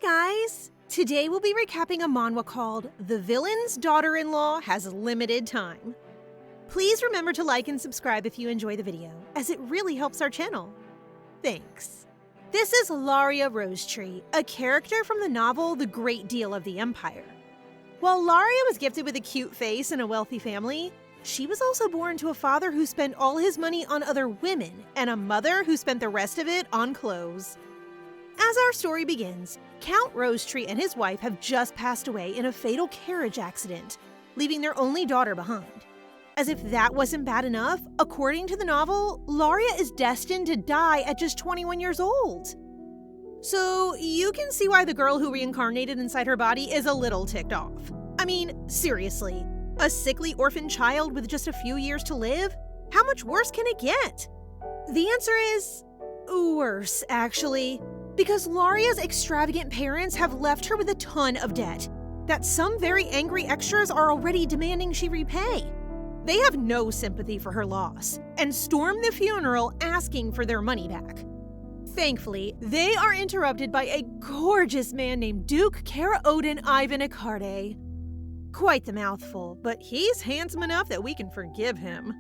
guys! Today we'll be recapping a manhwa called The Villain's Daughter-in-Law Has Limited Time. Please remember to like and subscribe if you enjoy the video, as it really helps our channel. Thanks. This is Laria Rosetree, a character from the novel The Great Deal of the Empire. While Laria was gifted with a cute face and a wealthy family, she was also born to a father who spent all his money on other women and a mother who spent the rest of it on clothes. As our story begins, Count Rosetree and his wife have just passed away in a fatal carriage accident, leaving their only daughter behind. As if that wasn't bad enough, according to the novel, Laria is destined to die at just 21 years old. So you can see why the girl who reincarnated inside her body is a little ticked off. I mean, seriously, a sickly orphan child with just a few years to live? How much worse can it get? The answer is worse, actually. Because Laria's extravagant parents have left her with a ton of debt that some very angry extras are already demanding she repay. They have no sympathy for her loss and storm the funeral asking for their money back. Thankfully, they are interrupted by a gorgeous man named Duke Kara-Odin Ivan Icarde. Quite the mouthful, but he's handsome enough that we can forgive him.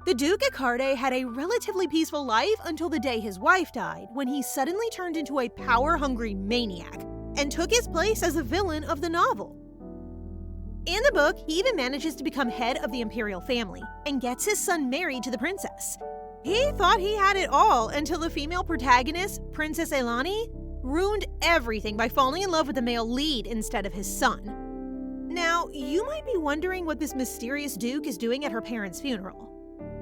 The Duke Icarde had a relatively peaceful life until the day his wife died, when he suddenly turned into a power-hungry maniac and took his place as the villain of the novel. In the book, he even manages to become head of the imperial family and gets his son married to the princess. He thought he had it all until the female protagonist, Princess Elani, ruined everything by falling in love with the male lead instead of his son. Now, you might be wondering what this mysterious Duke is doing at her parents' funeral.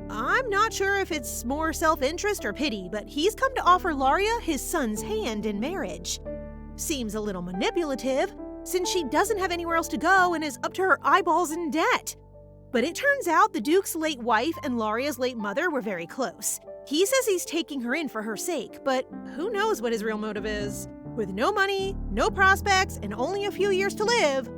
I'm not sure if it's more self-interest or pity, but he's come to offer Laria his son's hand in marriage. Seems a little manipulative, since she doesn't have anywhere else to go and is up to her eyeballs in debt. But it turns out the Duke's late wife and Laria's late mother were very close. He says he's taking her in for her sake, but who knows what his real motive is? With no money, no prospects, and only a few years to live,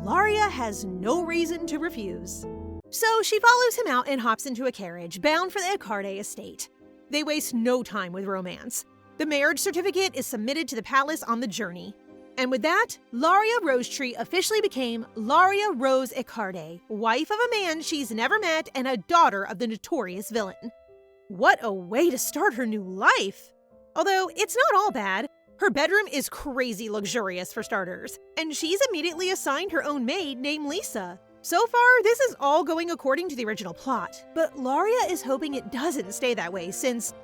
Laria has no reason to refuse. So she follows him out and hops into a carriage, bound for the Icarde estate. They waste no time with romance. The marriage certificate is submitted to the palace on the journey. And with that, Laria Rosetree officially became Laria Rose Icarde, wife of a man she's never met and a daughter of the notorious villain. What a way to start her new life! Although it's not all bad. Her bedroom is crazy luxurious for starters, and she's immediately assigned her own maid named Lisa. So far, this is all going according to the original plot, but Laria is hoping it doesn't stay that way since,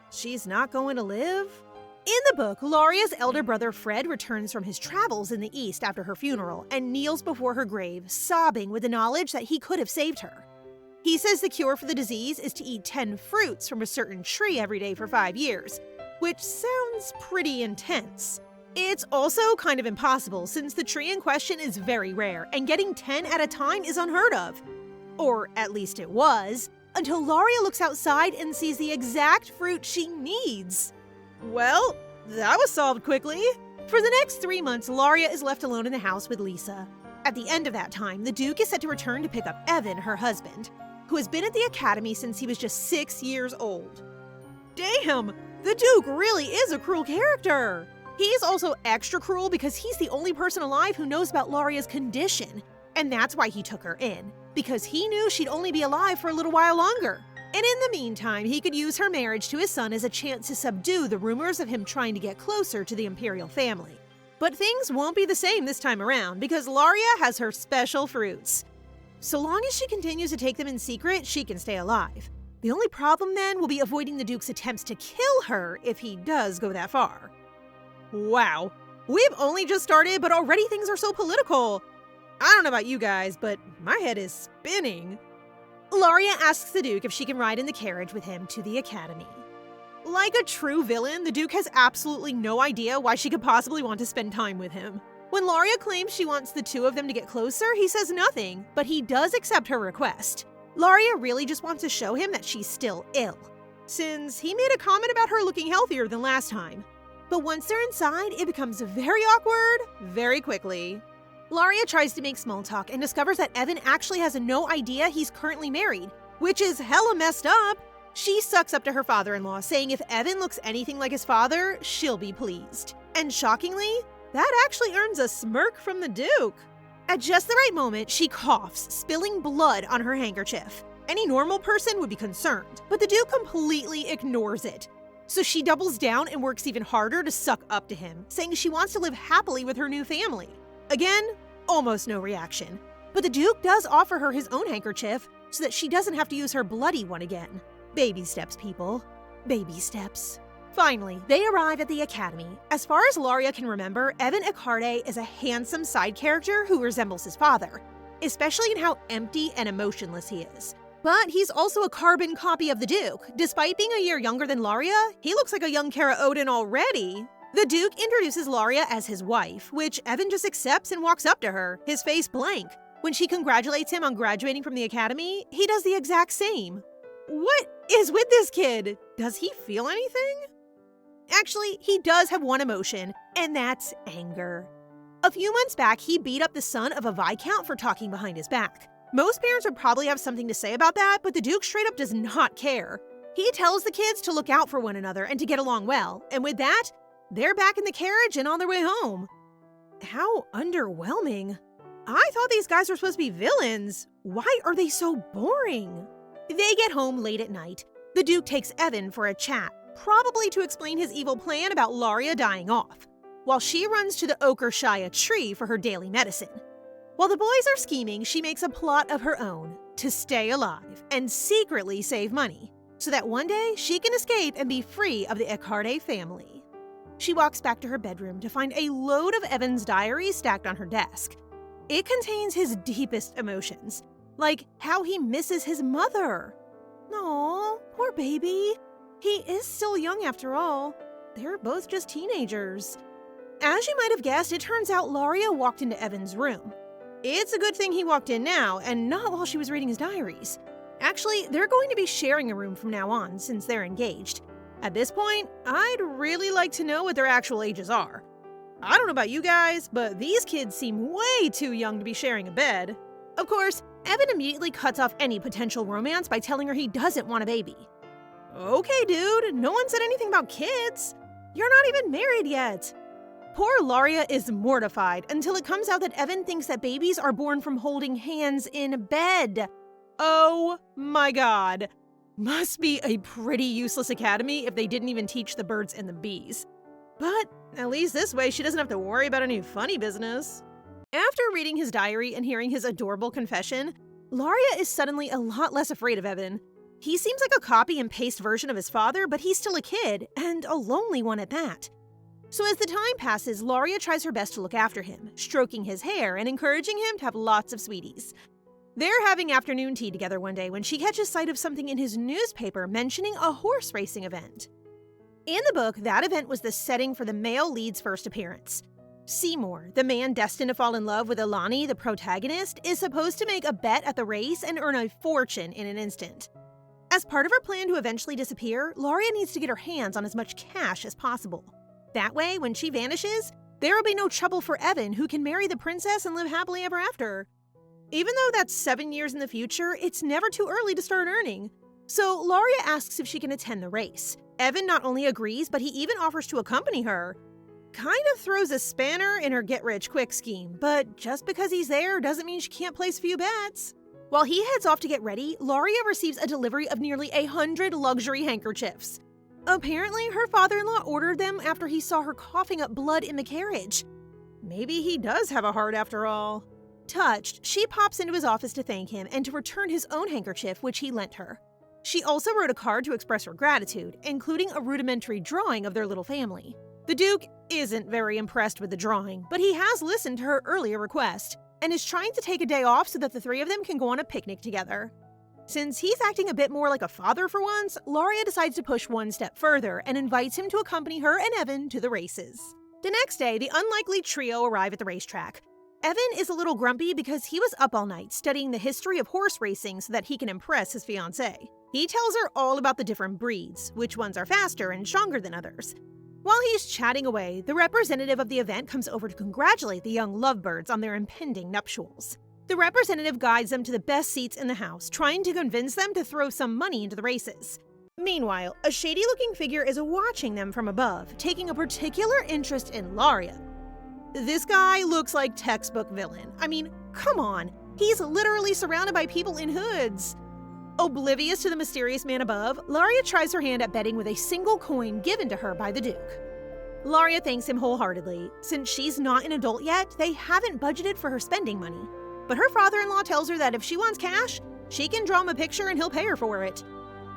she's not going to live. In the book, Laria's elder brother Fred returns from his travels in the East after her funeral and kneels before her grave, sobbing with the knowledge that he could have saved her. He says the cure for the disease is to eat 10 fruits from a certain tree every day for 5 years, which sounds pretty intense. It's also kind of impossible since the tree in question is very rare and getting 10 at a time is unheard of. Or at least it was, until Laria looks outside and sees the exact fruit she needs. Well, that was solved quickly. For the next 3 months, Laria is left alone in the house with Lisa. At the end of that time, the Duke is set to return to pick up Evan, her husband, who has been at the academy since he was just 6 years old. Damn, the Duke really is a cruel character. He's also extra cruel because he's the only person alive who knows about Laria's condition, and that's why he took her in, because he knew she'd only be alive for a little while longer. And in the meantime, he could use her marriage to his son as a chance to subdue the rumors of him trying to get closer to the imperial family. But things won't be the same this time around because Laria has her special fruits. So long as she continues to take them in secret, she can stay alive. The only problem then will be avoiding the Duke's attempts to kill her if he does go that far. Wow, we've only just started, but already things are so political. I don't know about you guys, but my head is spinning. Laria asks the Duke if she can ride in the carriage with him to the academy. Like a true villain, the Duke has absolutely no idea why she could possibly want to spend time with him. When Laria claims she wants the two of them to get closer, he says nothing, but he does accept her request. Laria really just wants to show him that she's still ill, since he made a comment about her looking healthier than last time. But once they're inside, it becomes very awkward very quickly. Laria tries to make small talk and discovers that Evan actually has no idea he's currently married, which is hella messed up. She sucks up to her father-in-law, saying if Evan looks anything like his father, she'll be pleased. And shockingly, that actually earns a smirk from the Duke. At just the right moment, she coughs, spilling blood on her handkerchief. Any normal person would be concerned, but the Duke completely ignores it. So she doubles down and works even harder to suck up to him, saying she wants to live happily with her new family. Again, almost no reaction. But the Duke does offer her his own handkerchief so that she doesn't have to use her bloody one again. Baby steps, people. Baby steps. Finally, they arrive at the academy. As far as Laria can remember, Evan Ecarte is a handsome side character who resembles his father, especially in how empty and emotionless he is. But he's also a carbon copy of the Duke. Despite being a year younger than Laria, he looks like a young Cara Odin already. The Duke introduces Laria as his wife, which Evan just accepts and walks up to her, his face blank. When she congratulates him on graduating from the academy, he does the exact same. What is with this kid? Does he feel anything? Actually, he does have one emotion, and that's anger. A few months back, he beat up the son of a Viscount for talking behind his back. Most parents would probably have something to say about that, but the Duke straight up does not care. He tells the kids to look out for one another and to get along well, and with that, they're back in the carriage and on their way home. How underwhelming. I thought these guys were supposed to be villains. Why are they so boring? They get home late at night. The Duke takes Evan for a chat, probably to explain his evil plan about Laria dying off, while she runs to the Okershire tree for her daily medicine. While the boys are scheming, she makes a plot of her own to stay alive and secretly save money, so that one day she can escape and be free of the Ecarte family. She walks back to her bedroom to find a load of Evan's diaries stacked on her desk. It contains his deepest emotions, like how he misses his mother. Aw, poor baby. He is still young after all. They're both just teenagers. As you might have guessed, it turns out Laria walked into Evan's room. It's a good thing he walked in now, and not while she was reading his diaries. Actually, they're going to be sharing a room from now on, since they're engaged. At this point, I'd really like to know what their actual ages are. I don't know about you guys, but these kids seem way too young to be sharing a bed. Of course, Evan immediately cuts off any potential romance by telling her he doesn't want a baby. Okay, dude, no one said anything about kids. You're not even married yet. Poor Laria is mortified until it comes out that Evan thinks that babies are born from holding hands in bed. Oh my god. Must be a pretty useless academy if they didn't even teach the birds and the bees. But at least this way she doesn't have to worry about any funny business. After reading his diary and hearing his adorable confession, Laria is suddenly a lot less afraid of Evan. He seems like a copy and paste version of his father, but he's still a kid, and a lonely one at that. So as the time passes, Laria tries her best to look after him, stroking his hair and encouraging him to have lots of sweeties. They're having afternoon tea together one day when she catches sight of something in his newspaper mentioning a horse racing event. In the book, that event was the setting for the male lead's first appearance. Seymour, the man destined to fall in love with Ilani, the protagonist, is supposed to make a bet at the race and earn a fortune in an instant. As part of her plan to eventually disappear, Laria needs to get her hands on as much cash as possible. That way, when she vanishes, there will be no trouble for Evan, who can marry the princess and live happily ever after. Even though that's 7 years in the future, it's never too early to start earning. So Laria asks if she can attend the race. Evan not only agrees, but he even offers to accompany her. Kind of throws a spanner in her get-rich-quick scheme, but just because he's there doesn't mean she can't place a few bets. While he heads off to get ready, Laria receives a delivery of nearly 100 luxury handkerchiefs. Apparently, her father-in-law ordered them after he saw her coughing up blood in the carriage. Maybe he does have a heart after all. Touched, she pops into his office to thank him and to return his own handkerchief, which he lent her. She also wrote a card to express her gratitude, including a rudimentary drawing of their little family. The Duke isn't very impressed with the drawing, but he has listened to her earlier request and is trying to take a day off so that the three of them can go on a picnic together. Since he's acting a bit more like a father for once, Laria decides to push one step further and invites him to accompany her and Evan to the races. The next day, the unlikely trio arrive at the racetrack. Evan is a little grumpy because he was up all night studying the history of horse racing so that he can impress his fiancée. He tells her all about the different breeds, which ones are faster and stronger than others. While he's chatting away, the representative of the event comes over to congratulate the young lovebirds on their impending nuptials. The representative guides them to the best seats in the house, trying to convince them to throw some money into the races. Meanwhile, a shady-looking figure is watching them from above, taking a particular interest in Laria. This guy looks like textbook villain. I mean, come on, he's literally surrounded by people in hoods. Oblivious to the mysterious man above, Laria tries her hand at betting with a single coin given to her by the Duke. Laria thanks him wholeheartedly. Since she's not an adult yet, they haven't budgeted for her spending money. But her father-in-law tells her that if she wants cash, she can draw him a picture and he'll pay her for it.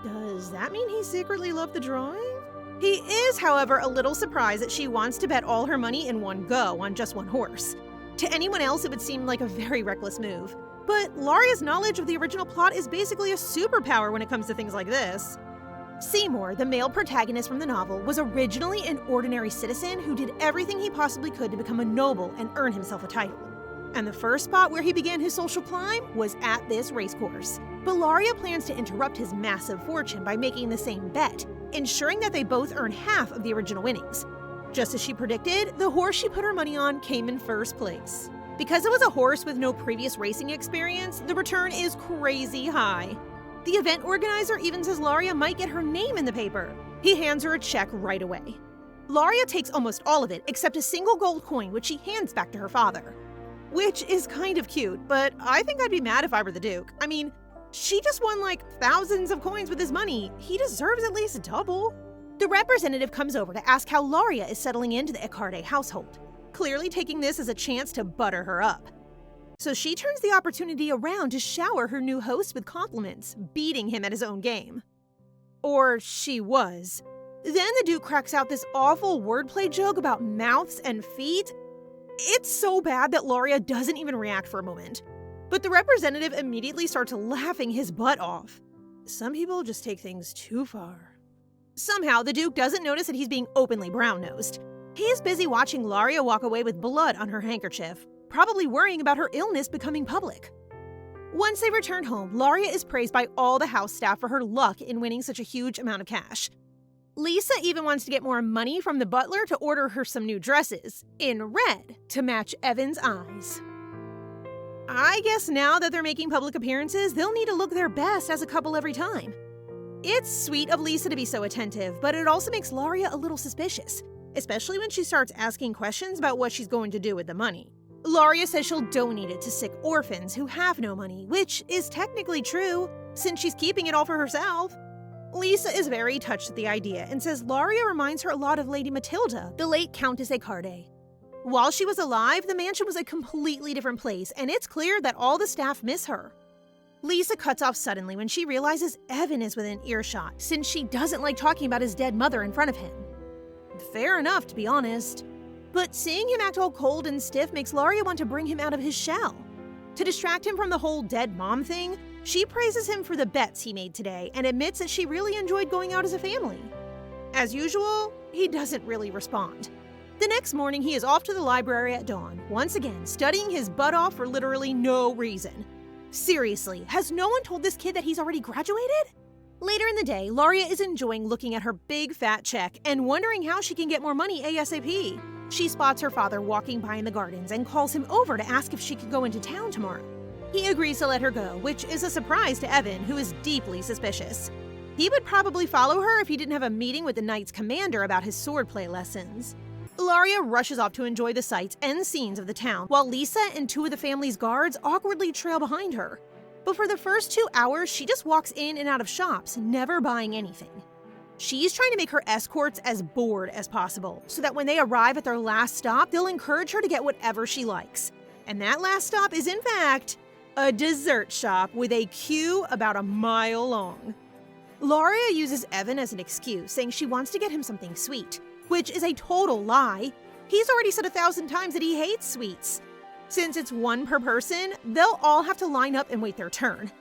Does that mean he secretly loved the drawing? He is, however, a little surprised that she wants to bet all her money in one go on just one horse. To anyone else, it would seem like a very reckless move. But Laria's knowledge of the original plot is basically a superpower when it comes to things like this. Seymour, the male protagonist from the novel, was originally an ordinary citizen who did everything he possibly could to become a noble and earn himself a title. And the first spot where he began his social climb was at this racecourse. But Laria plans to interrupt his massive fortune by making the same bet, ensuring that they both earn half of the original winnings. Just as she predicted, the horse she put her money on came in first place. Because it was a horse with no previous racing experience, the return is crazy high. The event organizer even says Laria might get her name in the paper. He hands her a check right away. Laria takes almost all of it except a single gold coin, which she hands back to her father. Which is kind of cute, but I think I'd be mad if I were the Duke. I mean, she just won like thousands of coins with his money. He deserves at least double. The representative comes over to ask how Laria is settling into the Iccarde household, clearly taking this as a chance to butter her up. So she turns the opportunity around to shower her new host with compliments, beating him at his own game. Or she was. Then the Duke cracks out this awful wordplay joke about mouths and feet. It's so bad that Laria doesn't even react for a moment. But the representative immediately starts laughing his butt off. Some people just take things too far. Somehow, the Duke doesn't notice that he's being openly brown-nosed. He's busy watching Laria walk away with blood on her handkerchief, probably worrying about her illness becoming public. Once they return home, Laria is praised by all the house staff for her luck in winning such a huge amount of cash. Lisa even wants to get more money from the butler to order her some new dresses, in red, to match Evan's eyes. I guess now that they're making public appearances, they'll need to look their best as a couple every time. It's sweet of Lisa to be so attentive, but it also makes Laria a little suspicious, especially when she starts asking questions about what she's going to do with the money. Laria says she'll donate it to sick orphans who have no money, which is technically true, since she's keeping it all for herself. Lisa is very touched at the idea and says Laria reminds her a lot of Lady Matilda, the late Countess Iccarde. While she was alive, the mansion was a completely different place, and it's clear that all the staff miss her. Lisa cuts off suddenly when she realizes Evan is within earshot, since she doesn't like talking about his dead mother in front of him. Fair enough, to be honest. But seeing him act all cold and stiff makes Laria want to bring him out of his shell. To distract him from the whole dead mom thing, she praises him for the bets he made today and admits that she really enjoyed going out as a family. As usual, he doesn't really respond. The next morning, he is off to the library at dawn, once again studying his butt off for literally no reason. Seriously, has no one told this kid that he's already graduated? Later in the day, Laria is enjoying looking at her big fat check and wondering how she can get more money ASAP. She spots her father walking by in the gardens and calls him over to ask if she could go into town tomorrow. He agrees to let her go, which is a surprise to Evan, who is deeply suspicious. He would probably follow her if he didn't have a meeting with the Knight's commander about his swordplay lessons. Laria rushes off to enjoy the sights and scenes of the town, while Lisa and two of the family's guards awkwardly trail behind her. But for the first 2 hours, she just walks in and out of shops, never buying anything. She's trying to make her escorts as bored as possible, so that when they arrive at their last stop, they'll encourage her to get whatever she likes. And that last stop is, in fact, a dessert shop with a queue about a mile long. Laria uses Evan as an excuse, saying she wants to get him something sweet, which is a total lie. He's already said 1,000 times that he hates sweets. Since it's one per person, they'll all have to line up and wait their turn.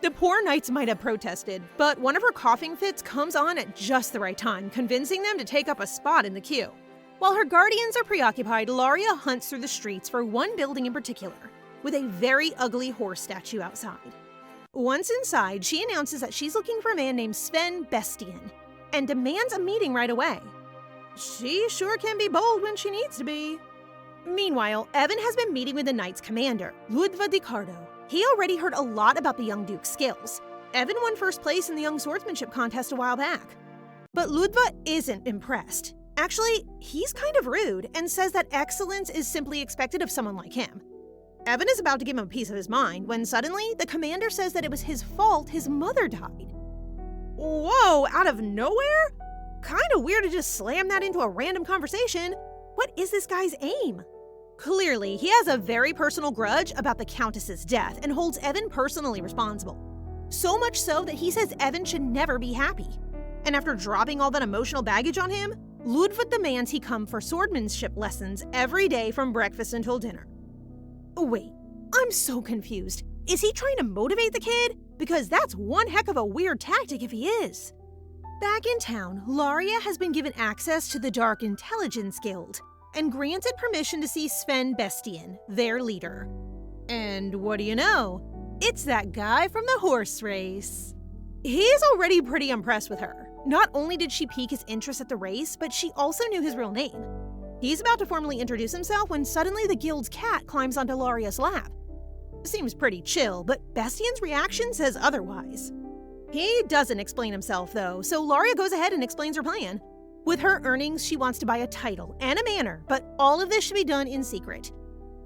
The poor knights might have protested, but one of her coughing fits comes on at just the right time, convincing them to take up a spot in the queue. While her guardians are preoccupied, Laria hunts through the streets for one building in particular, with a very ugly horse statue outside. Once inside, she announces that she's looking for a man named Sven Bestian, and demands a meeting right away. She sure can be bold when she needs to be. Meanwhile, Evan has been meeting with the Knight's commander, Ludva di Cardo. He already heard a lot about the young Duke's skills. Evan won first place in the young swordsmanship contest a while back. But Ludva isn't impressed. Actually, he's kind of rude and says that excellence is simply expected of someone like him. Evan is about to give him a piece of his mind when suddenly the commander says that it was his fault his mother died. Whoa, out of nowhere? Kinda weird to just slam that into a random conversation. What is this guy's aim? Clearly, he has a very personal grudge about the Countess's death and holds Evan personally responsible. So much so that he says Evan should never be happy. And after dropping all that emotional baggage on him, Ludwig demands he come for swordsmanship lessons every day from breakfast until dinner. Wait, I'm so confused. Is he trying to motivate the kid? Because that's one heck of a weird tactic if he is. Back in town, Laria has been given access to the Dark Intelligence Guild and granted permission to see Sven Bestian, their leader. And what do you know? It's that guy from the horse race. He's already pretty impressed with her. Not only did she pique his interest at the race, but she also knew his real name. He's about to formally introduce himself when suddenly the guild's cat climbs onto Laria's lap. Seems pretty chill, but Bestian's reaction says otherwise. He doesn't explain himself though, so Laria goes ahead and explains her plan. With her earnings, she wants to buy a title and a manor, but all of this should be done in secret.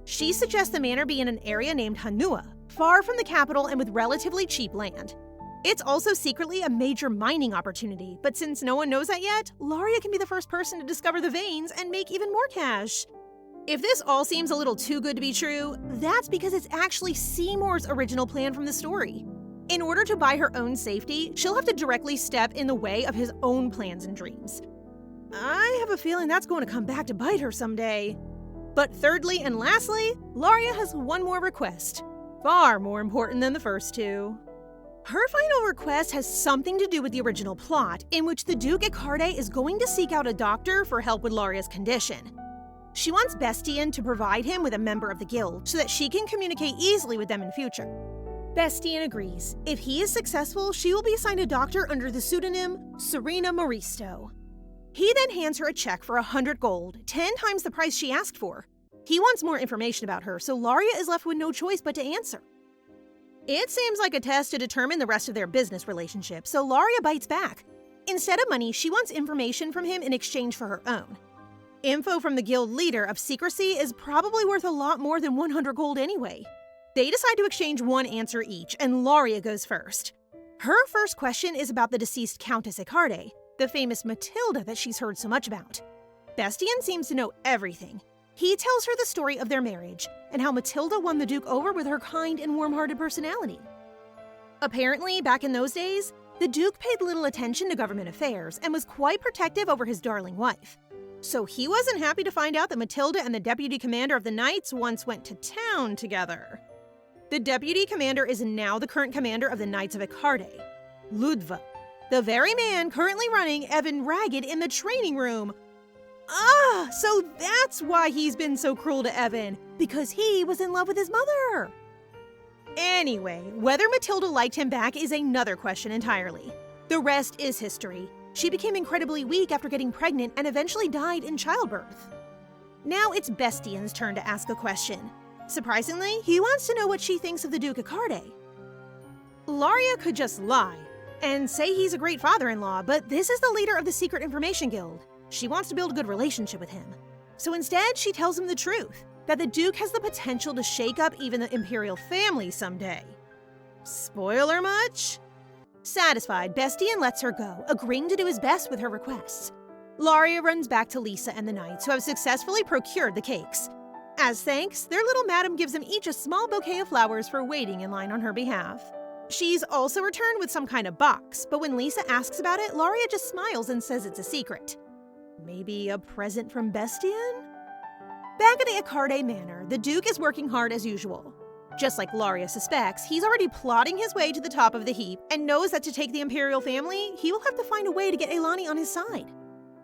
She suggests the manor be in an area named Hanua, far from the capital and with relatively cheap land. It's also secretly a major mining opportunity, but since no one knows that yet, Laria can be the first person to discover the veins and make even more cash. If this all seems a little too good to be true, that's because it's actually Seymour's original plan from the story. In order to buy her own safety, she'll have to directly step in the way of his own plans and dreams. I have a feeling that's going to come back to bite her someday. But thirdly and lastly, Laria has one more request, far more important than the first two. Her final request has something to do with the original plot, in which the Duke Icarde is going to seek out a doctor for help with Laria's condition. She wants Bestian to provide him with a member of the guild so that she can communicate easily with them in future. Bestian agrees. If he is successful, she will be assigned a doctor under the pseudonym Serena Moristo. He then hands her a check for 100 gold, 10 times the price she asked for. He wants more information about her, so Laria is left with no choice but to answer. It seems like a test to determine the rest of their business relationship, so Laria bites back. Instead of money, she wants information from him in exchange for her own. Info from the guild leader of secrecy is probably worth a lot more than 100 gold anyway. They decide to exchange one answer each, and Laria goes first. Her first question is about the deceased Countess Icarde, the famous Matilda that she's heard so much about. Bestian seems to know everything. He tells her the story of their marriage and how Matilda won the Duke over with her kind and warm-hearted personality. Apparently, back in those days, the Duke paid little attention to government affairs and was quite protective over his darling wife. So he wasn't happy to find out that Matilda and the deputy commander of the Knights once went to town together. The deputy commander is now the current commander of the Knights of Icarde, Ludva, the very man currently running Evan Ragged in the training room. So that's why he's been so cruel to Evan, because he was in love with his mother. Anyway, whether Matilda liked him back is another question entirely. The rest is history. She became incredibly weak after getting pregnant and eventually died in childbirth. Now it's Bestian's turn to ask a question. Surprisingly, he wants to know what she thinks of the Duke Icarde. Laria could just lie and say he's a great father-in-law, but this is the leader of the Secret Information Guild. She wants to build a good relationship with him. So instead, she tells him the truth, that the Duke has the potential to shake up even the Imperial family someday. Spoiler much? Satisfied, Bestian lets her go, agreeing to do his best with her requests. Laria runs back to Lisa and the Knights, who have successfully procured the cakes. As thanks, their little madam gives them each a small bouquet of flowers for waiting in line on her behalf. She's also returned with some kind of box, but when Lisa asks about it, Laria just smiles and says it's a secret. Maybe a present from Bestian? Back at the Icarde Manor, the Duke is working hard as usual. Just like Laria suspects, he's already plotting his way to the top of the heap and knows that to take the Imperial family, he will have to find a way to get Elani on his side.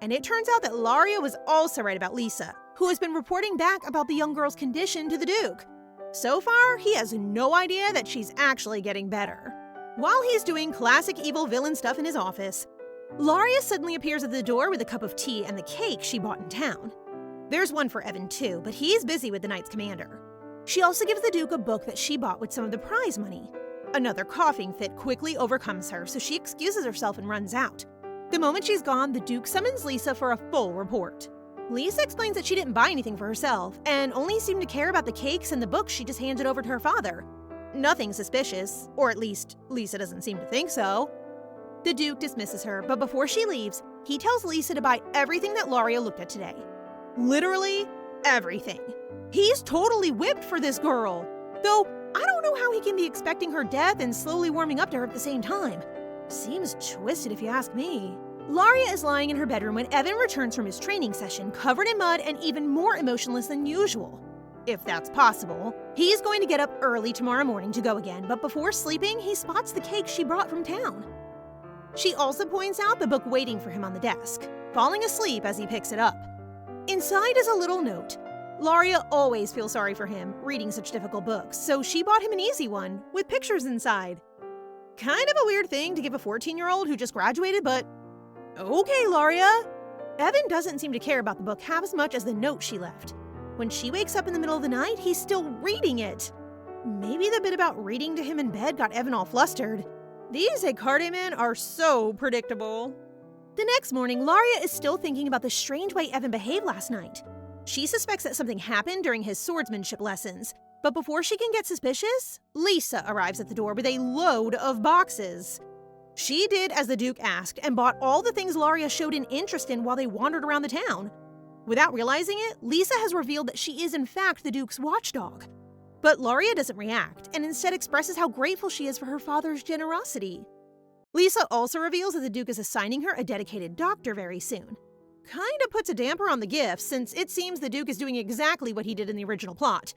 And it turns out that Laria was also right about Lisa, who has been reporting back about the young girl's condition to the Duke. So far, he has no idea that she's actually getting better. While he's doing classic evil villain stuff in his office, Laria suddenly appears at the door with a cup of tea and the cake she bought in town. There's one for Evan too, but he's busy with the Knight's commander. She also gives the Duke a book that she bought with some of the prize money. Another coughing fit quickly overcomes her, so she excuses herself and runs out. The moment she's gone, the Duke summons Lisa for a full report. Lisa explains that she didn't buy anything for herself, and only seemed to care about the cakes and the books she just handed over to her father. Nothing suspicious, or at least Lisa doesn't seem to think so. The Duke dismisses her, but before she leaves, he tells Lisa to buy everything that Laria looked at today. Literally everything. He's totally whipped for this girl. Though, I don't know how he can be expecting her death and slowly warming up to her at the same time. Seems twisted if you ask me. Laria is lying in her bedroom when Evan returns from his training session, covered in mud and even more emotionless than usual. If that's possible. He's going to get up early tomorrow morning to go again, but before sleeping, he spots the cake she brought from town. She also points out the book waiting for him on the desk, falling asleep as he picks it up. Inside is a little note. Laria always feels sorry for him, reading such difficult books, so she bought him an easy one, with pictures inside. Kind of a weird thing to give a 14-year-old who just graduated, but okay, Laria. Evan doesn't seem to care about the book half as much as the note she left. When she wakes up in the middle of the night, he's still reading it. Maybe the bit about reading to him in bed got Evan all flustered. These Hecate men are so predictable. The next morning, Laria is still thinking about the strange way Evan behaved last night. She suspects that something happened during his swordsmanship lessons, but before she can get suspicious, Lisa arrives at the door with a load of boxes. She did as the Duke asked and bought all the things Laria showed an interest in while they wandered around the town. Without realizing it, Lisa has revealed that she is in fact the Duke's watchdog. But Laria doesn't react and instead expresses how grateful she is for her father's generosity. Lisa also reveals that the Duke is assigning her a dedicated doctor very soon. Kinda puts a damper on the gifts since it seems the Duke is doing exactly what he did in the original plot.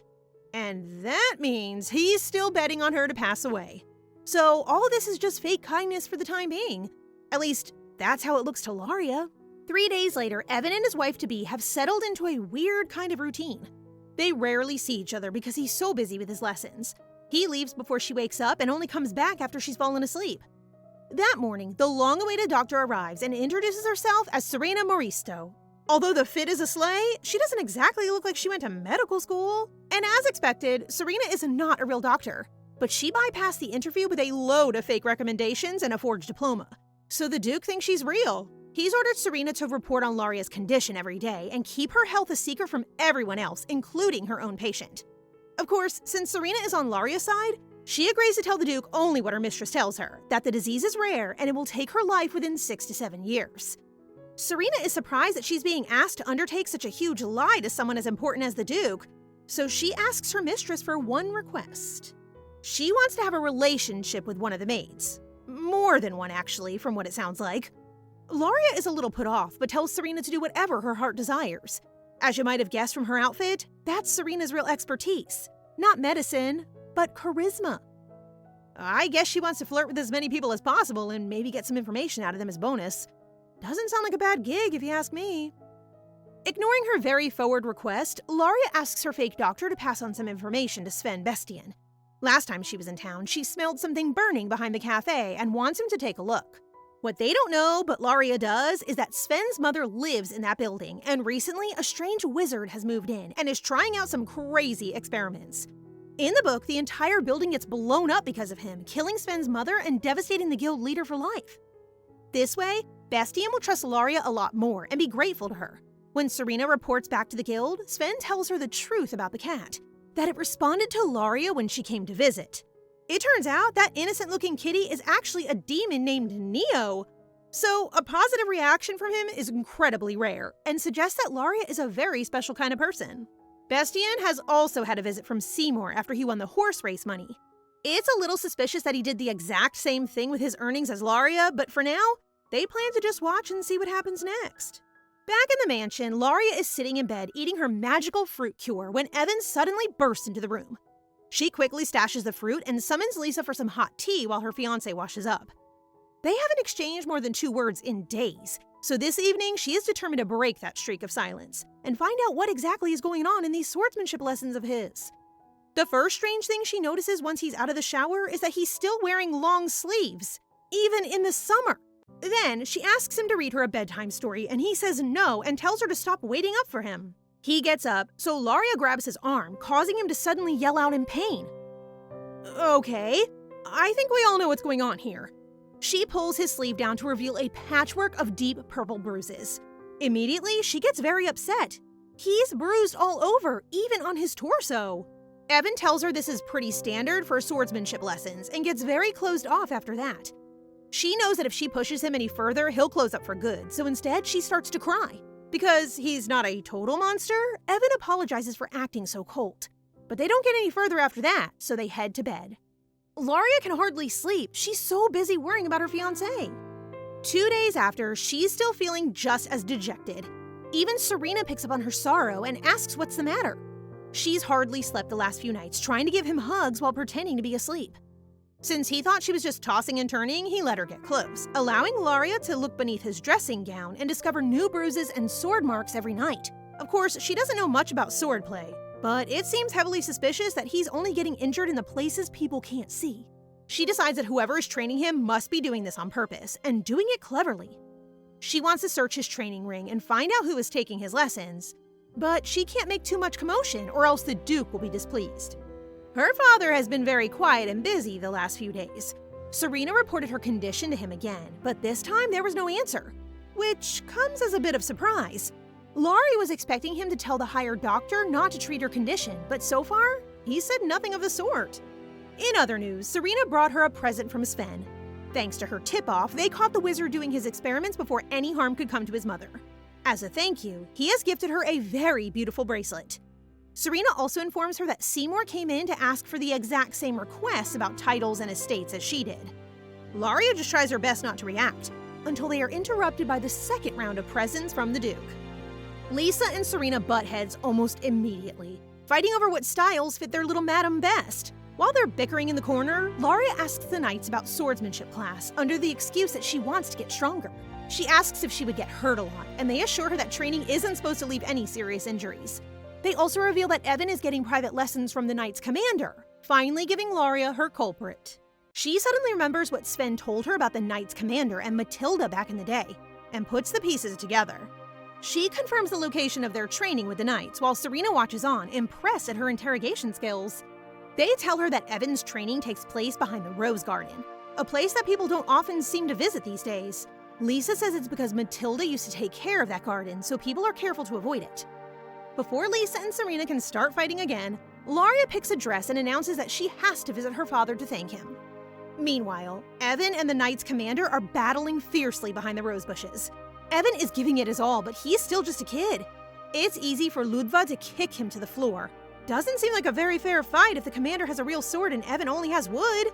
And that means he's still betting on her to pass away. So all of this is just fake kindness for the time being. At least, that's how it looks to Laria. 3 days later, Evan and his wife-to-be have settled into a weird kind of routine. They rarely see each other because he's so busy with his lessons. He leaves before she wakes up and only comes back after she's fallen asleep. That morning, the long-awaited doctor arrives and introduces herself as Serena Moristo. Although the fit is a sleigh, she doesn't exactly look like she went to medical school. And as expected, Serena is not a real doctor. But she bypassed the interview with a load of fake recommendations and a forged diploma. So the Duke thinks she's real. He's ordered Serena to report on Laria's condition every day and keep her health a secret from everyone else, including her own patient. Of course, since Serena is on Laria's side, she agrees to tell the Duke only what her mistress tells her, that the disease is rare and it will take her life within 6 to 7 years. Serena is surprised that she's being asked to undertake such a huge lie to someone as important as the Duke, so she asks her mistress for one request. She wants to have a relationship with one of the maids. More than one, actually, from what it sounds like. Laria is a little put off, but tells Serena to do whatever her heart desires. As you might have guessed from her outfit, that's Serena's real expertise. Not medicine, but charisma. I guess she wants to flirt with as many people as possible and maybe get some information out of them as bonus. Doesn't sound like a bad gig, if you ask me. Ignoring her very forward request, Laria asks her fake doctor to pass on some information to Sven Bestian. Last time she was in town, she smelled something burning behind the cafe and wants him to take a look. What they don't know, but Laria does, is that Sven's mother lives in that building, and recently a strange wizard has moved in and is trying out some crazy experiments. In the book, the entire building gets blown up because of him, killing Sven's mother and devastating the guild leader for life. This way, Bestian will trust Laria a lot more and be grateful to her. When Serena reports back to the guild, Sven tells her the truth about the cat, that it responded to Laria when she came to visit. It turns out that innocent-looking kitty is actually a demon named Neo. So a positive reaction from him is incredibly rare and suggests that Laria is a very special kind of person. Bestian has also had a visit from Seymour after he won the horse race money. It's a little suspicious that he did the exact same thing with his earnings as Laria, but for now, they plan to just watch and see what happens next. Back in the mansion, Laria is sitting in bed eating her magical fruit cure when Evan suddenly bursts into the room. She quickly stashes the fruit and summons Lisa for some hot tea while her fiancé washes up. They haven't exchanged more than 2 words in days, so this evening she is determined to break that streak of silence and find out what exactly is going on in these swordsmanship lessons of his. The first strange thing she notices once he's out of the shower is that he's still wearing long sleeves, even in the summer. Then she asks him to read her a bedtime story and he says no and tells her to stop waiting up for him. He gets up, so Laria grabs his arm, causing him to suddenly yell out in pain. Okay. I think we all know what's going on here. She pulls his sleeve down to reveal a patchwork of deep purple bruises. Immediately, she gets very upset. He's bruised all over, even on his torso. Evan tells her this is pretty standard for swordsmanship lessons and gets very closed off after that. She knows that if she pushes him any further, he'll close up for good, so instead she starts to cry. Because he's not a total monster, Evan apologizes for acting so cold. But they don't get any further after that, so they head to bed. Laria can hardly sleep. She's so busy worrying about her fiancé. 2 days after, she's still feeling just as dejected. Even Serena picks up on her sorrow and asks what's the matter. She's hardly slept the last few nights, trying to give him hugs while pretending to be asleep. Since he thought she was just tossing and turning, he let her get close, allowing Laria to look beneath his dressing gown and discover new bruises and sword marks every night. Of course, she doesn't know much about swordplay, but it seems heavily suspicious that he's only getting injured in the places people can't see. She decides that whoever is training him must be doing this on purpose, and doing it cleverly. She wants to search his training ring and find out who is taking his lessons, but she can't make too much commotion or else the Duke will be displeased. Her father has been very quiet and busy the last few days. Serena reported her condition to him again, but this time there was no answer, which comes as a bit of surprise. Laurie was expecting him to tell the hired doctor not to treat her condition, but so far, he said nothing of the sort. In other news, Serena brought her a present from Sven. Thanks to her tip-off, they caught the wizard doing his experiments before any harm could come to his mother. As a thank you, he has gifted her a very beautiful bracelet. Serena also informs her that Seymour came in to ask for the exact same requests about titles and estates as she did. Laria just tries her best not to react, until they are interrupted by the second round of presents from the Duke. Lisa and Serena butt heads almost immediately, fighting over what styles fit their little madam best. While they're bickering in the corner, Laria asks the knights about swordsmanship class under the excuse that she wants to get stronger. She asks if she would get hurt a lot, and they assure her that training isn't supposed to leave any serious injuries. They also reveal that Evan is getting private lessons from the Knight's commander, finally giving Laria her culprit. She suddenly remembers what Sven told her about the Knight's commander and Matilda back in the day, and puts the pieces together. She confirms the location of their training with the Knights, while Serena watches on, impressed at her interrogation skills. They tell her that Evan's training takes place behind the Rose Garden, a place that people don't often seem to visit these days. Lisa says it's because Matilda used to take care of that garden, so people are careful to avoid it. Before Lisa and Serena can start fighting again, Laria picks a dress and announces that she has to visit her father to thank him. Meanwhile, Evan and the Knight's commander are battling fiercely behind the rose bushes. Evan is giving it his all, but he's still just a kid. It's easy for Ludva to kick him to the floor. Doesn't seem like a very fair fight if the commander has a real sword and Evan only has wood.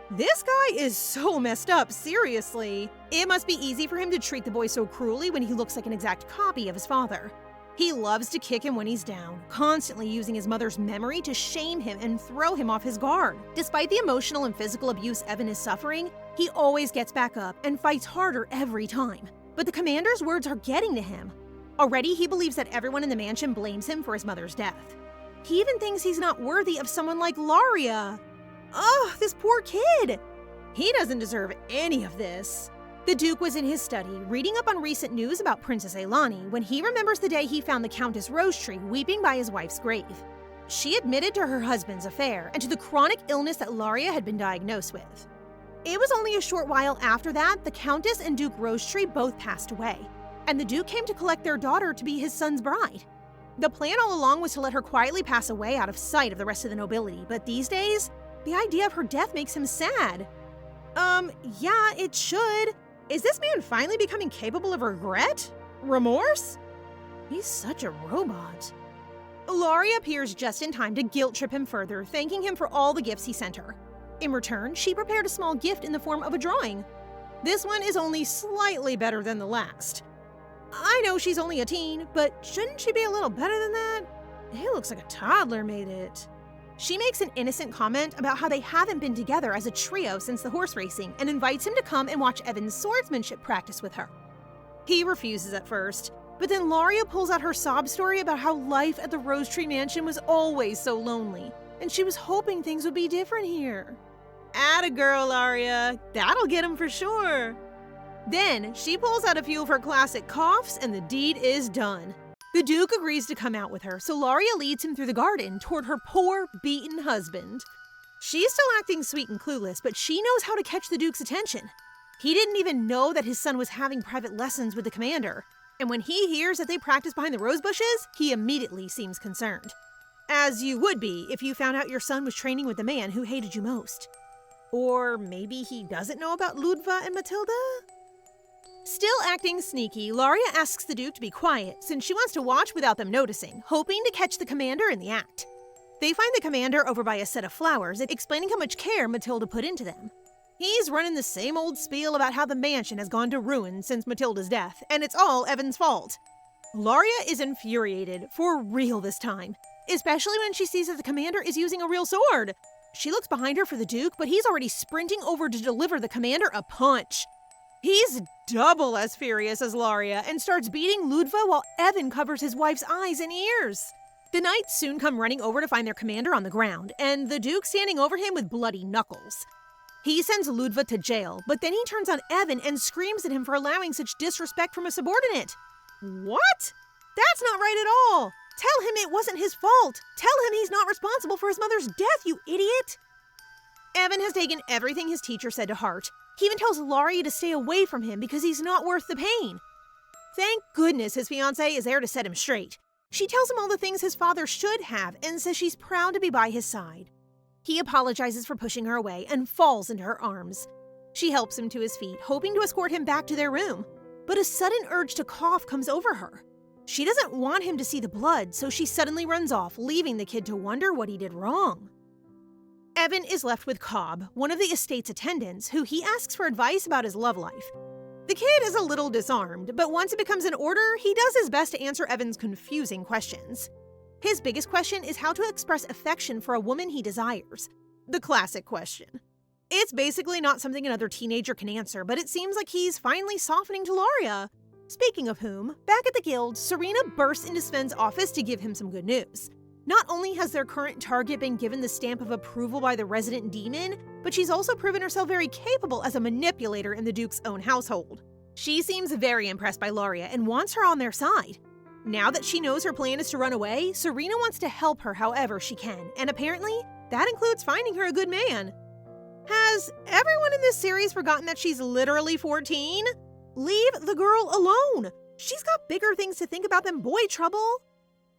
This guy is so messed up, seriously. It must be easy for him to treat the boy so cruelly when he looks like an exact copy of his father. He loves to kick him when he's down, constantly using his mother's memory to shame him and throw him off his guard. Despite the emotional and physical abuse Evan is suffering, he always gets back up and fights harder every time. But the commander's words are getting to him. Already, he believes that everyone in the mansion blames him for his mother's death. He even thinks he's not worthy of someone like Laria. Ugh, this poor kid! He doesn't deserve any of this. The Duke was in his study, reading up on recent news about Princess Ailani when he remembers the day he found the Countess Rosetree weeping by his wife's grave. She admitted to her husband's affair and to the chronic illness that Laria had been diagnosed with. It was only a short while after that the Countess and Duke Rosetree both passed away, and the Duke came to collect their daughter to be his son's bride. The plan all along was to let her quietly pass away out of sight of the rest of the nobility, but these days, the idea of her death makes him sad. Yeah, it should. Is this man finally becoming capable of regret? Remorse? He's such a robot. Laurie appears just in time to guilt trip him further, thanking him for all the gifts he sent her. In return, she prepared a small gift in the form of a drawing. This one is only slightly better than the last. I know she's only a teen, but shouldn't she be a little better than that? It looks like a toddler made it. She makes an innocent comment about how they haven't been together as a trio since the horse racing and invites him to come and watch Evan's swordsmanship practice with her. He refuses at first, but then Laria pulls out her sob story about how life at the Rosetree Mansion was always so lonely, and she was hoping things would be different here. Atta girl, Laria. That'll get him for sure. Then, she pulls out a few of her classic coughs and the deed is done. The Duke agrees to come out with her, so Laria leads him through the garden toward her poor, beaten husband. She's still acting sweet and clueless, but she knows how to catch the Duke's attention. He didn't even know that his son was having private lessons with the commander, and when he hears that they practice behind the rose bushes, he immediately seems concerned. As you would be if you found out your son was training with the man who hated you most. Or maybe he doesn't know about Ludva and Matilda? Still acting sneaky, Laria asks the Duke to be quiet since she wants to watch without them noticing, hoping to catch the commander in the act. They find the commander over by a set of flowers, explaining how much care Matilda put into them. He's running the same old spiel about how the mansion has gone to ruin since Matilda's death, and it's all Evan's fault. Laria is infuriated, for real this time, especially when she sees that the commander is using a real sword. She looks behind her for the Duke, but he's already sprinting over to deliver the commander a punch. He's double as furious as Laria and starts beating Ludva while Evan covers his wife's eyes and ears. The knights soon come running over to find their commander on the ground, and the Duke standing over him with bloody knuckles. He sends Ludva to jail, but then he turns on Evan and screams at him for allowing such disrespect from a subordinate. What? That's not right at all! Tell him it wasn't his fault! Tell him he's not responsible for his mother's death, you idiot! Evan has taken everything his teacher said to heart. He even tells Laria to stay away from him because he's not worth the pain. Thank goodness his fiancée is there to set him straight. She tells him all the things his father should have and says she's proud to be by his side. He apologizes for pushing her away and falls into her arms. She helps him to his feet, hoping to escort him back to their room. But a sudden urge to cough comes over her. She doesn't want him to see the blood, so she suddenly runs off, leaving the kid to wonder what he did wrong. Evan is left with Cobb, one of the estate's attendants, who he asks for advice about his love life. The kid is a little disarmed, but once it becomes an order, he does his best to answer Evan's confusing questions. His biggest question is how to express affection for a woman he desires. The classic question. It's basically not something another teenager can answer, but it seems like he's finally softening to Laria. Speaking of whom, back at the guild, Serena bursts into Sven's office to give him some good news. Not only has their current target been given the stamp of approval by the resident demon, but she's also proven herself very capable as a manipulator in the Duke's own household. She seems very impressed by Laria and wants her on their side. Now that she knows her plan is to run away, Serena wants to help her however she can, and apparently, that includes finding her a good man. Has everyone in this series forgotten that she's literally 14? Leave the girl alone! She's got bigger things to think about than boy trouble.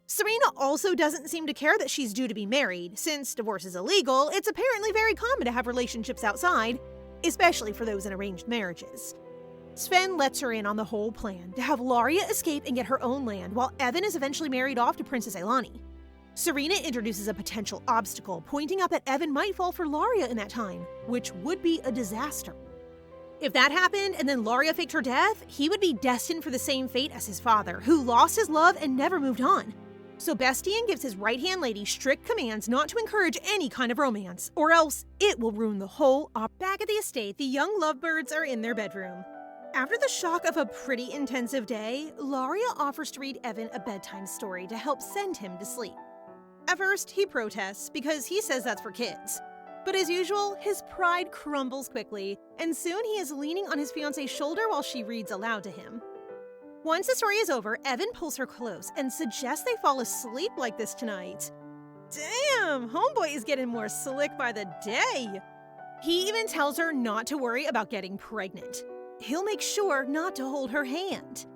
Serena also doesn't seem to care that she's due to be married. Since divorce is illegal, it's apparently very common to have relationships outside, especially for those in arranged marriages. Sven lets her in on the whole plan to have Laria escape and get her own land while Evan is eventually married off to Princess Ailani. Serena introduces a potential obstacle, pointing out that Evan might fall for Laria in that time, which would be a disaster. If that happened and then Laria faked her death, he would be destined for the same fate as his father, who lost his love and never moved on. So Bestian gives his right-hand lady strict commands not to encourage any kind of romance, or else it will ruin the whole op. Back at the estate, the young lovebirds are in their bedroom. After the shock of a pretty intensive day, Laria offers to read Evan a bedtime story to help send him to sleep. At first, he protests because he says that's for kids. But as usual, his pride crumbles quickly, and soon he is leaning on his fiancée's shoulder while she reads aloud to him. Once the story is over, Evan pulls her close and suggests they fall asleep like this tonight. Damn, homeboy is getting more slick by the day. He even tells her not to worry about getting pregnant. He'll make sure not to hold her hand.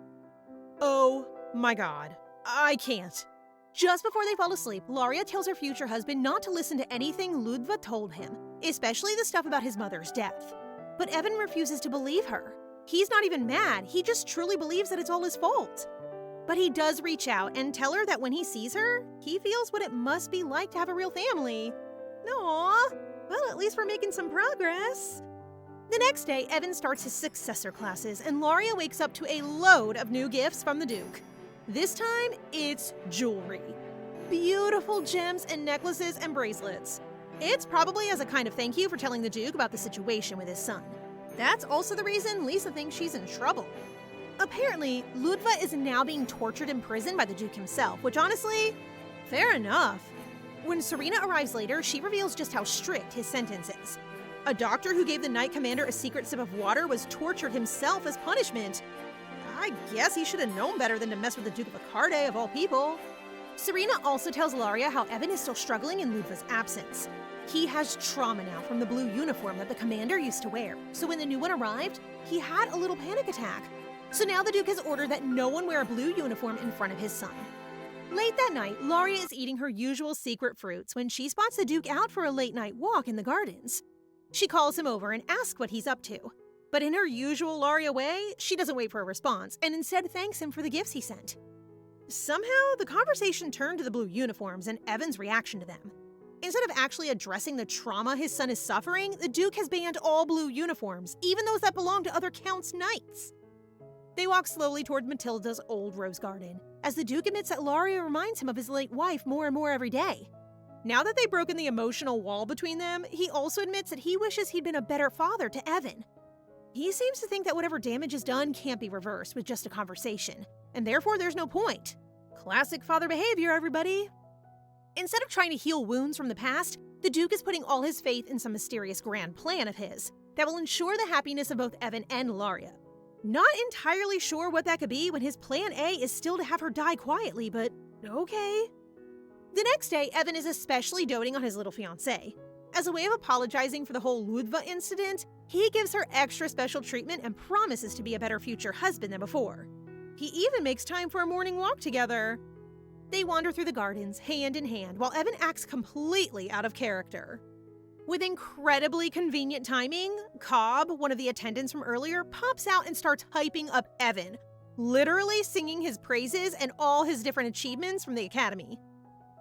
Oh my god, I can't. Just before they fall asleep, Laria tells her future husband not to listen to anything Ludva told him, especially the stuff about his mother's death. But Evan refuses to believe her. He's not even mad, he just truly believes that it's all his fault. But he does reach out and tell her that when he sees her, he feels what it must be like to have a real family. Aww, well, at least we're making some progress. The next day, Evan starts his successor classes, and Laria wakes up to a load of new gifts from the Duke. This time, it's jewelry. Beautiful gems and necklaces and bracelets. It's probably as a kind of thank you for telling the Duke about the situation with his son. That's also the reason Lisa thinks she's in trouble. Apparently, Ludva is now being tortured in prison by the Duke himself, which honestly, fair enough. When Serena arrives later, she reveals just how strict his sentence is. A doctor who gave the Knight Commander a secret sip of water was tortured himself as punishment. I guess he should have known better than to mess with the Duke of Accarde of all people. Serena also tells Laria how Evan is still struggling in Ludva's absence. He has trauma now from the blue uniform that the commander used to wear, so when the new one arrived, he had a little panic attack. So now the Duke has ordered that no one wear a blue uniform in front of his son. Late that night, Laria is eating her usual secret fruits when she spots the Duke out for a late-night walk in the gardens. She calls him over and asks what he's up to. But in her usual Laria way, she doesn't wait for a response and instead thanks him for the gifts he sent. Somehow, the conversation turned to the blue uniforms and Evan's reaction to them. Instead of actually addressing the trauma his son is suffering, the Duke has banned all blue uniforms, even those that belong to other Count's knights. They walk slowly toward Matilda's old rose garden, as the Duke admits that Laria reminds him of his late wife more and more every day. Now that they've broken the emotional wall between them, he also admits that he wishes he'd been a better father to Evan. He seems to think that whatever damage is done can't be reversed with just a conversation, and therefore there's no point. Classic father behavior, everybody. Instead of trying to heal wounds from the past, the Duke is putting all his faith in some mysterious grand plan of his that will ensure the happiness of both Evan and Laria. Not entirely sure what that could be when his plan A is still to have her die quietly, but okay. The next day, Evan is especially doting on his little fiancée. As a way of apologizing for the whole Ludva incident, he gives her extra special treatment and promises to be a better future husband than before. He even makes time for a morning walk together. They wander through the gardens, hand in hand, while Evan acts completely out of character. With incredibly convenient timing, Cobb, one of the attendants from earlier, pops out and starts hyping up Evan, literally singing his praises and all his different achievements from the academy.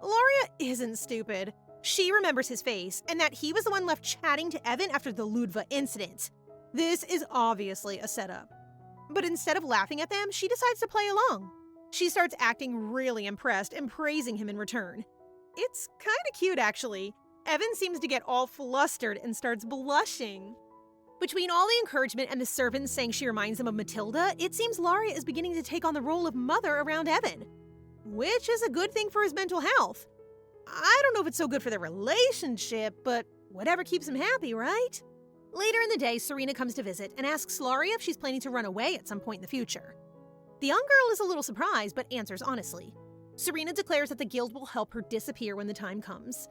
Laria isn't stupid. She remembers his face, and that he was the one left chatting to Evan after the Ludva incident. This is obviously a setup. But instead of laughing at them, she decides to play along. She starts acting really impressed and praising him in return. It's kinda cute, actually. Evan seems to get all flustered and starts blushing. Between all the encouragement and the servants saying she reminds them of Matilda, it seems Laria is beginning to take on the role of mother around Evan, which is a good thing for his mental health. I don't know if it's so good for their relationship, but whatever keeps him happy, right? Later in the day, Serena comes to visit and asks Laria if she's planning to run away at some point in the future. The young girl is a little surprised, but answers honestly. Serena declares that the guild will help her disappear when the time comes.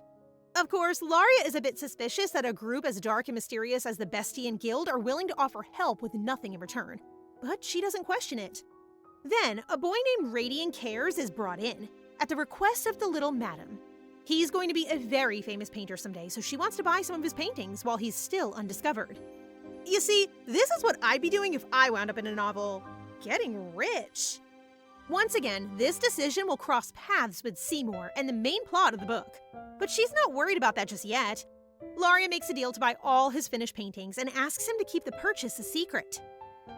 Of course, Laria is a bit suspicious that a group as dark and mysterious as the Bestian Guild are willing to offer help with nothing in return, but she doesn't question it. Then, a boy named Radian Cares is brought in, at the request of the little madam. He's going to be a very famous painter someday, so she wants to buy some of his paintings while he's still undiscovered. You see, this is what I'd be doing if I wound up in a novel. Getting rich. Once again, this decision will cross paths with Seymour and the main plot of the book. But she's not worried about that just yet. Laria makes a deal to buy all his finished paintings and asks him to keep the purchase a secret.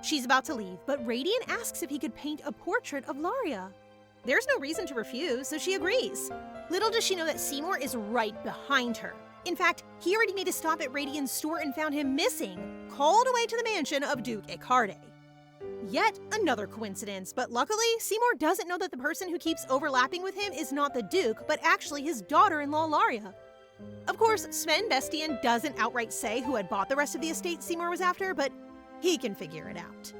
She's about to leave, but Radian asks if he could paint a portrait of Laria. There's no reason to refuse, so she agrees. Little does she know that Seymour is right behind her. In fact, he already made a stop at Radian's store and found him missing, called away to the mansion of Duke Ecarde. Yet another coincidence, but luckily, Seymour doesn't know that the person who keeps overlapping with him is not the Duke, but actually his daughter-in-law Laria. Of course, Sven Bestian doesn't outright say who had bought the rest of the estate Seymour was after, but he can figure it out.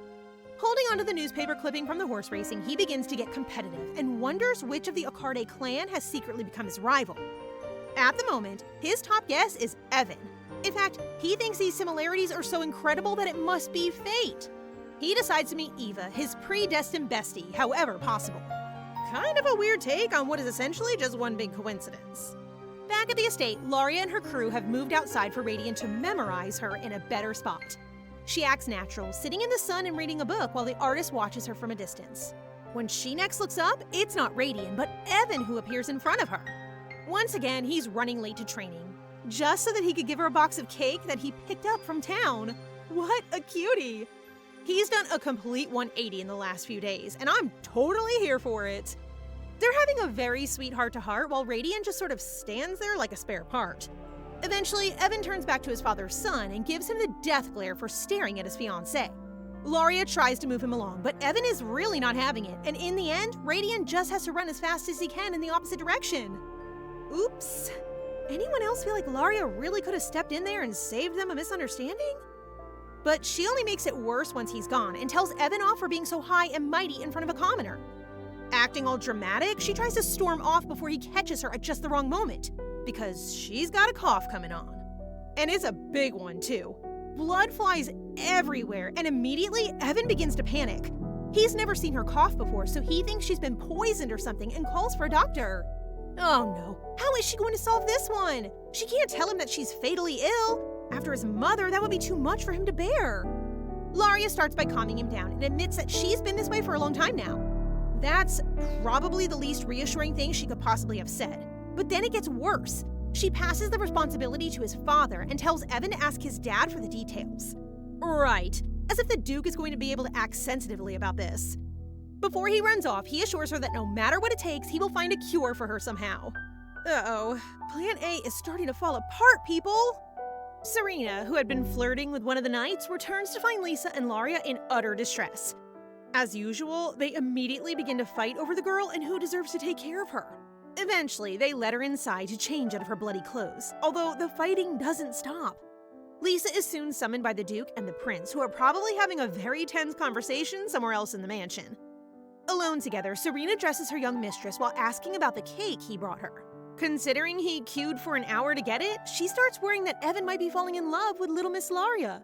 Holding onto the newspaper clipping from the horse racing, he begins to get competitive and wonders which of the Ecarde clan has secretly become his rival. At the moment, his top guess is Evan. In fact, he thinks these similarities are so incredible that it must be fate. He decides to meet Eva, his predestined bestie, however possible. Kind of a weird take on what is essentially just one big coincidence. Back at the estate, Laria and her crew have moved outside for Radian to memorize her in a better spot. She acts natural, sitting in the sun and reading a book while the artist watches her from a distance. When she next looks up, it's not Radian, but Evan who appears in front of her. Once again, he's running late to training, just so that he could give her a box of cake that he picked up from town. What a cutie! He's done a complete 180 in the last few days, and I'm totally here for it. They're having a very sweet heart-to-heart while Radian just sort of stands there like a spare part. Eventually, Evan turns back to his father's son and gives him the death glare for staring at his fiancée. Laria tries to move him along, but Evan is really not having it, and in the end, Radian just has to run as fast as he can in the opposite direction. Oops. Anyone else feel like Laria really could have stepped in there and saved them a misunderstanding? But she only makes it worse once he's gone and tells Evan off for being so high and mighty in front of a commoner. Acting all dramatic, she tries to storm off before he catches her at just the wrong moment. because she's got a cough coming on. And it's a big one, too. Blood flies everywhere, and immediately Evan begins to panic. He's never seen her cough before, so he thinks she's been poisoned or something and calls for a doctor. Oh no, how is she going to solve this one? She can't tell him that she's fatally ill. After his mother, that would be too much for him to bear. Laria starts by calming him down and admits that she's been this way for a long time now. That's probably the least reassuring thing she could possibly have said. But then it gets worse. She passes the responsibility to his father and tells Evan to ask his dad for the details. Right, as if the Duke is going to be able to act sensitively about this. Before he runs off, he assures her that no matter what it takes, he will find a cure for her somehow. Uh-oh, Plan A is starting to fall apart, people! Serena, who had been flirting with one of the knights, returns to find Lisa and Laria in utter distress. As usual, they immediately begin to fight over the girl and who deserves to take care of her. Eventually, they let her inside to change out of her bloody clothes, although the fighting doesn't stop. Lisa is soon summoned by the Duke and the Prince, who are probably having a very tense conversation somewhere else in the mansion. Alone together, Serena dresses her young mistress while asking about the cake he brought her. Considering he queued for an hour to get it, she starts worrying that Evan might be falling in love with little Miss Laria.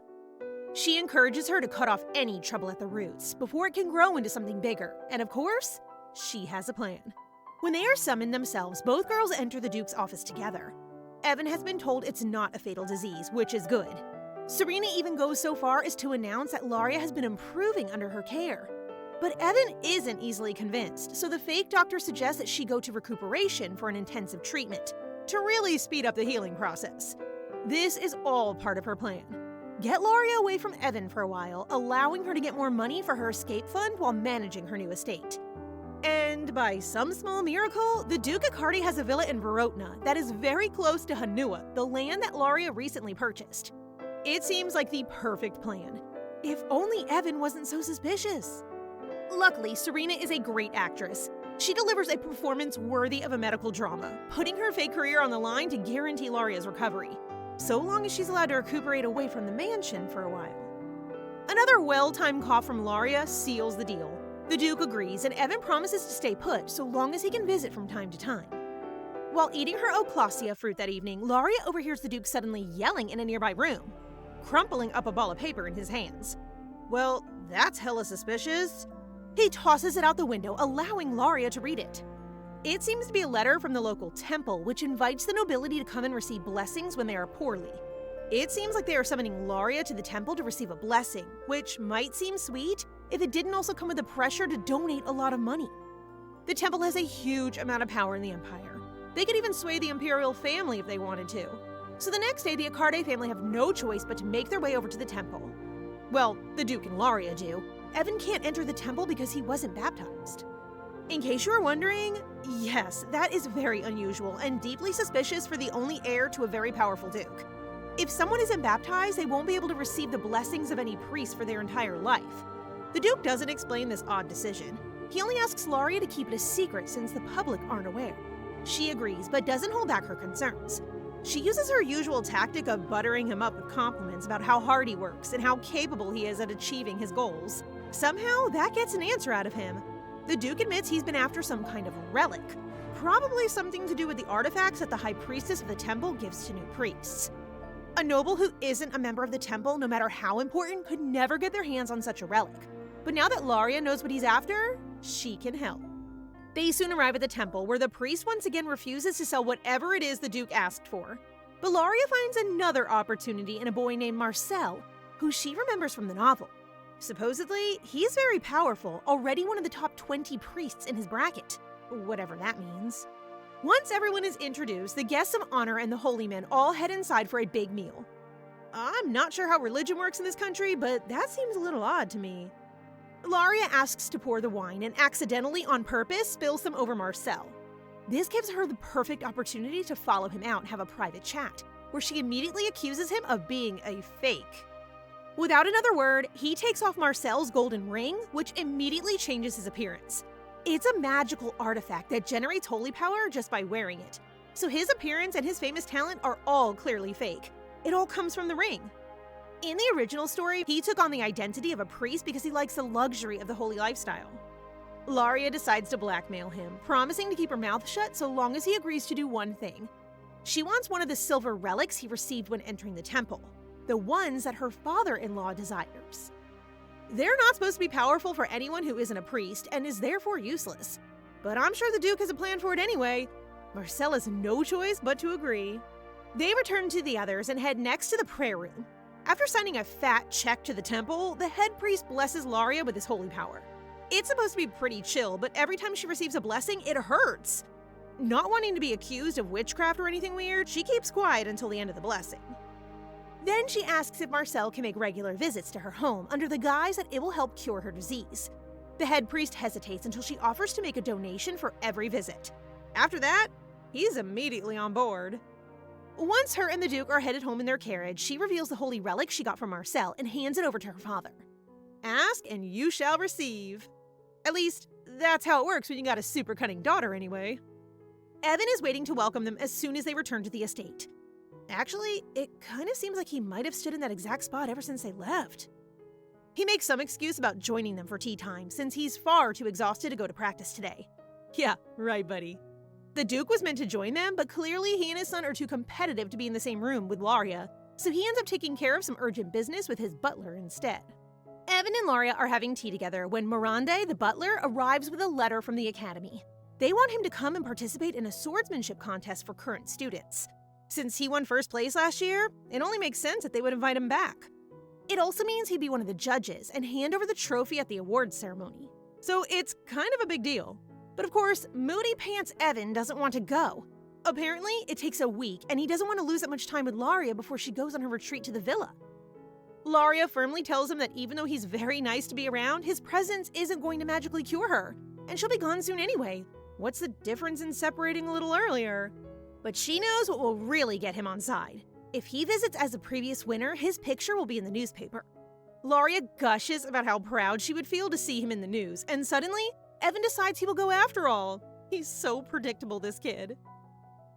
She encourages her to cut off any trouble at the roots before it can grow into something bigger, and of course, she has a plan. When they are summoned themselves, both girls enter the Duke's office together. Evan has been told it's not a fatal disease, which is good. Serena even goes so far as to announce that Laria has been improving under her care. But Evan isn't easily convinced, so the fake doctor suggests that she go to recuperation for an intensive treatment, to really speed up the healing process. This is all part of her plan. Get Laria away from Evan for a while, allowing her to get more money for her escape fund while managing her new estate. And by some small miracle, the Duke Accardi has a villa in Verotna that is very close to Hanua, the land that Laria recently purchased. It seems like the perfect plan. If only Evan wasn't so suspicious. Luckily, Serena is a great actress. She delivers a performance worthy of a medical drama, putting her fake career on the line to guarantee Laria's recovery, so long as she's allowed to recuperate away from the mansion for a while. Another well-timed cough from Laria seals the deal. The Duke agrees, and Evan promises to stay put so long as he can visit from time to time. While eating her Oclasia fruit that evening, Laria overhears the Duke suddenly yelling in a nearby room, crumpling up a ball of paper in his hands. Well, that's hella suspicious. He tosses it out the window, allowing Laria to read it. It seems to be a letter from the local temple, which invites the nobility to come and receive blessings when they are poorly. It seems like they are summoning Laria to the temple to receive a blessing, which might seem sweet if it didn't also come with the pressure to donate a lot of money. The temple has a huge amount of power in the empire. They could even sway the imperial family if they wanted to. So the next day, the Accardi family have no choice but to make their way over to the temple. Well, the Duke and Laria do. Evan can't enter the temple because he wasn't baptized. In case you were wondering, yes, that is very unusual and deeply suspicious for the only heir to a very powerful duke. If someone isn't baptized, they won't be able to receive the blessings of any priest for their entire life. The Duke doesn't explain this odd decision. He only asks Laria to keep it a secret since the public aren't aware. She agrees, but doesn't hold back her concerns. She uses her usual tactic of buttering him up with compliments about how hard he works and how capable he is at achieving his goals. Somehow, that gets an answer out of him. The Duke admits he's been after some kind of relic, probably something to do with the artifacts that the High Priestess of the temple gives to new priests. A noble who isn't a member of the temple, no matter how important, could never get their hands on such a relic. But now that Laria knows what he's after, she can help. They soon arrive at the temple, where the priest once again refuses to sell whatever it is the Duke asked for. But Laria finds another opportunity in a boy named Marcel, who she remembers from the novel. Supposedly, he's very powerful, already one of the top 20 priests in his bracket, whatever that means. Once everyone is introduced, the guests of honor and the holy men all head inside for a big meal. I'm not sure how religion works in this country, but that seems a little odd to me. Laria asks to pour the wine and accidentally, on purpose, spills some over Marcel. This gives her the perfect opportunity to follow him out and have a private chat, where she immediately accuses him of being a fake. Without another word, he takes off Marcel's golden ring, which immediately changes his appearance. It's a magical artifact that generates holy power just by wearing it. So his appearance and his famous talent are all clearly fake. It all comes from the ring. In the original story, he took on the identity of a priest because he likes the luxury of the holy lifestyle. Laria decides to blackmail him, promising to keep her mouth shut so long as he agrees to do one thing. She wants one of the silver relics he received when entering the temple, the ones that her father-in-law desires. They're not supposed to be powerful for anyone who isn't a priest and is therefore useless. But I'm sure the Duke has a plan for it anyway. Marcel has no choice but to agree. They return to the others and head next to the prayer room. After signing a fat check to the temple, the head priest blesses Laria with his holy power. It's supposed to be pretty chill, but every time she receives a blessing, it hurts. Not wanting to be accused of witchcraft or anything weird, she keeps quiet until the end of the blessing. Then she asks if Marcel can make regular visits to her home under the guise that it will help cure her disease. The head priest hesitates until she offers to make a donation for every visit. After that, he's immediately on board. Once her and the Duke are headed home in their carriage, she reveals the holy relic she got from Marcel and hands it over to her father. Ask and you shall receive. At least, that's how it works when you got a super cunning daughter anyway. Evan is waiting to welcome them as soon as they return to the estate. Actually, it kind of seems like he might have stood in that exact spot ever since they left. He makes some excuse about joining them for tea time since he's far too exhausted to go to practice today. Yeah, right, buddy. The Duke was meant to join them, but clearly he and his son are too competitive to be in the same room with Laria, so he ends up taking care of some urgent business with his butler instead. Evan and Laria are having tea together when Mirande, the butler, arrives with a letter from the academy. They want him to come and participate in a swordsmanship contest for current students. Since he won first place last year, it only makes sense that they would invite him back. It also means he'd be one of the judges and hand over the trophy at the awards ceremony. So it's kind of a big deal. But of course, Moody Pants Evan doesn't want to go. Apparently, it takes a week, and he doesn't want to lose that much time with Laria before she goes on her retreat to the villa. Laria firmly tells him that even though he's very nice to be around, his presence isn't going to magically cure her, and she'll be gone soon anyway. What's the difference in separating a little earlier? But she knows what will really get him on side. If he visits as the previous winner, his picture will be in the newspaper. Laria gushes about how proud she would feel to see him in the news, and suddenly, Evan decides he will go after all. He's so predictable, this kid.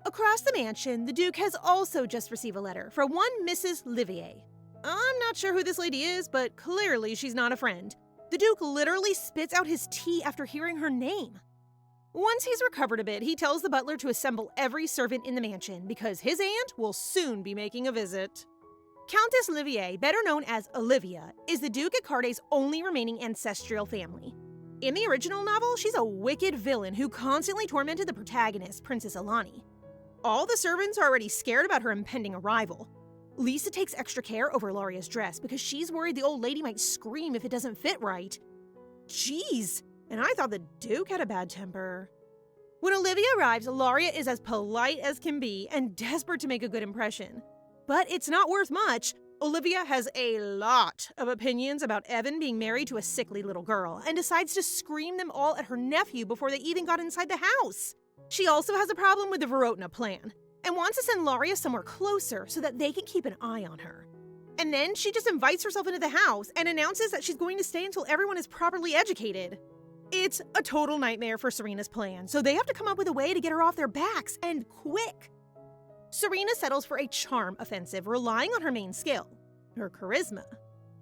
Across the mansion, the Duke has also just received a letter from one Mrs. Livier. I'm not sure who this lady is, but clearly she's not a friend. The Duke literally spits out his tea after hearing her name. Once he's recovered a bit, he tells the butler to assemble every servant in the mansion because his aunt will soon be making a visit. Countess Livier, better known as Olivia, is the Duke at Carday's only remaining ancestral family. In the original novel, she's a wicked villain who constantly tormented the protagonist, Princess Alani. All the servants are already scared about her impending arrival. Lisa takes extra care over Laria's dress because she's worried the old lady might scream if it doesn't fit right. Jeez, and I thought the Duke had a bad temper. When Olivia arrives, Laria is as polite as can be and desperate to make a good impression. But it's not worth much. Olivia has a lot of opinions about Evan being married to a sickly little girl and decides to scream them all at her nephew before they even got inside the house. She also has a problem with the Verotna plan and wants to send Laria somewhere closer so that they can keep an eye on her. And then she just invites herself into the house and announces that she's going to stay until everyone is properly educated. It's a total nightmare for Serena's plan, so they have to come up with a way to get her off their backs, and quick. Serena settles for a charm offensive, relying on her main skill, her charisma.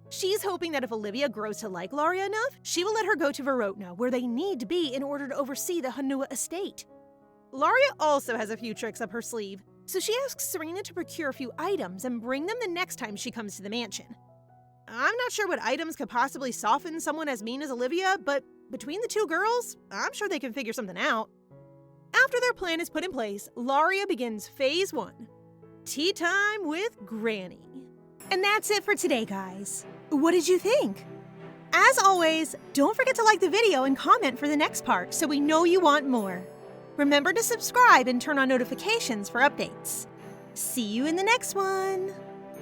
She's hoping that if Olivia grows to like Laria enough, she will let her go to Verotna, where they need to be in order to oversee the Hanua estate. Laria also has a few tricks up her sleeve, so she asks Serena to procure a few items and bring them the next time she comes to the mansion. I'm not sure what items could possibly soften someone as mean as Olivia, but between the two girls, I'm sure they can figure something out. After their plan is put in place, Laria begins Phase 1, Tea Time with Granny. And that's it for today, guys. What did you think? As always, don't forget to like the video and comment for the next part so we know you want more. Remember to subscribe and turn on notifications for updates. See you in the next one!